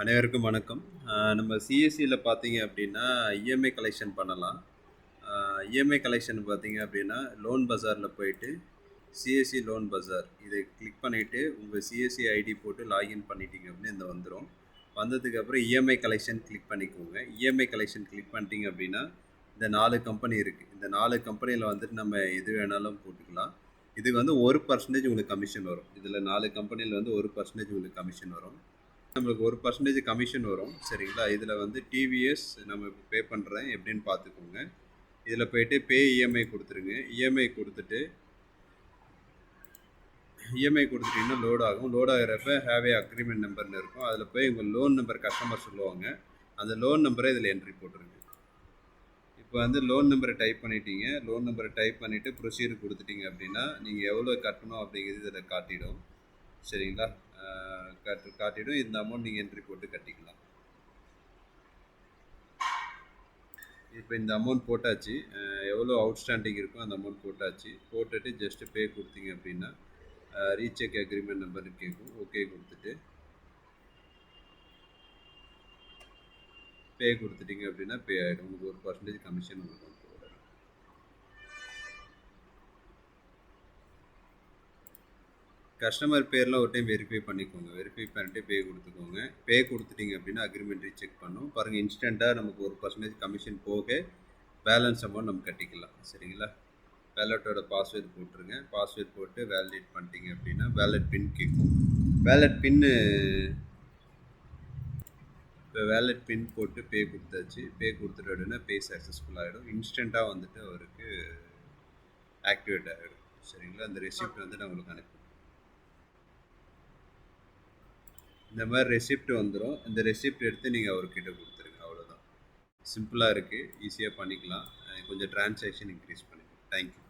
அனைவருக்கும் வணக்கம். நம்ம சிஎஸ்சியில் பார்த்தீங்க அப்படின்னா இஎம்ஐ கலெக்ஷன் பண்ணலாம். இஎம்ஐ கலெக்ஷன் பார்த்தீங்க அப்படின்னா லோன் பஜாரில் போயிட்டு சிஎஸ்சி லோன் பஜார் இதை கிளிக் பண்ணிவிட்டு உங்கள் சிஎஸ்சி ஐடி போட்டு லாகின் பண்ணிட்டீங்க அப்படின்னு இந்த வந்துடும். வந்ததுக்கப்புறம் இஎம்ஐ கலெக்ஷன் கிளிக் பண்ணிக்கோங்க. இஎம்ஐ கலெக்ஷன் கிளிக் பண்ணிட்டீங்க அப்படின்னா இந்த 4 கம்பெனி இருக்குது. இந்த 4 கம்பெனியில் வந்துட்டு நம்ம எது வேணாலும் போட்டுக்கலாம். இதுக்கு வந்து 1% உங்களுக்கு கமிஷன் வரும். இதில் 4 கம்பெனியில் வந்து 1% உங்களுக்கு கமிஷன் வரும். நம்மளுக்கு 1% கமிஷன் வரும். சரிங்களா? இதில் வந்து டிவிஎஸ் நம்ம இப்போ பே பண்ணுறேன் எப்படின்னு பார்த்துக்கோங்க. இதில் போய்ட்டு பே இஎம்ஐ கொடுத்துருங்க. இஎம்ஐ கொடுத்துட்டிங்கன்னா லோட் ஆகும். லோட் ஆகிறப்ப ஹேவ் ஏ அக்ரிமெண்ட் நம்பர்னு இருக்கும். அதில் போய் உங்கள் லோன் நம்பர் கஸ்டமர் சொல்லுவாங்க. அந்த லோன் நம்பரை இதில் என்ட்ரி போட்டுருங்க. இப்போ வந்து லோன் நம்பரை டைப் பண்ணிட்டீங்க. லோன் நம்பரை டைப் பண்ணிவிட்டு ப்ரொசீஜர் கொடுத்துட்டீங்க அப்படின்னா நீங்கள் எவ்வளோ கட்டணும் அப்படிங்கிறது இதில் காட்டிடும். சரிங்களா? காட்டிடும். இந்த அமௌண்ட் நீங்கள் என்ட்ரி போட்டு கட்டிக்கலாம். இப்போ இந்த அமௌண்ட் போட்டாச்சு. எவ்வளோ அவுட்ஸ்டாண்டிங் இருக்கோ அந்த அமௌண்ட் போட்டாச்சு. போட்டுட்டு ஜஸ்ட்டு பே கொடுத்தீங்க அப்படின்னா ரீசெக் அக்ரிமெண்ட் நம்பர் கேட்கும். ஓகே கொடுத்துட்டு பே கொடுத்துட்டீங்க அப்படின்னா பே ஆகிடும். உங்களுக்கு 1% கமிஷன் உங்களுக்கு வந்து வரும். கஸ்டமர் பேர்லாம் ஒரு டைம் வெரிஃபை பண்ணிக்கோங்க. வெரிஃபை பண்ணிட்டு பே கொடுத்துக்கோங்க. பே கொடுத்துட்டீங்க அப்படின்னா அக்ரிமெண்ட் ரீசெக் பண்ணும். பாருங்கள், இன்ஸ்டண்ட்டாக நமக்கு 1% கமிஷன் போக பேலன்ஸ் அமௌண்ட் நம்ம கட்டிக்கலாம். சரிங்களா? வேலெட்டோட பாஸ்வேர்டு போட்டுருங்க. பாஸ்வேர்டு போட்டு வேலிடேட் பண்ணிட்டீங்க அப்படின்னா வேலெட் பின் கேட்கும். வேலெட் பின் போட்டு பே கொடுத்தாச்சு. பே கொடுத்துட்டு அப்படின்னா பே சக்ஸஸ்ஃபுல் ஆகிடும். இன்ஸ்டண்ட்டாக வந்துட்டு அவருக்கு ஆக்டிவேட் ஆகிடும். சரிங்களா? அந்த ரெசிப்ட் வந்து நான் உங்களுக்கு அனுப்புவேன். இந்த மாதிரி ரெசிப்ட் வந்துடும். இந்த ரெசிப்ட் எடுத்து நீங்கள் அவர்கிட்ட கொடுத்துருங்க. அவ்வளோதான். சிம்பிளாக இருக்குது. ஈஸியாக பண்ணிக்கலாம். கொஞ்சம் டிரான்சாக்ஷன் இன்க்ரீஸ் பண்ணிக்கலாம். தேங்க்யூ.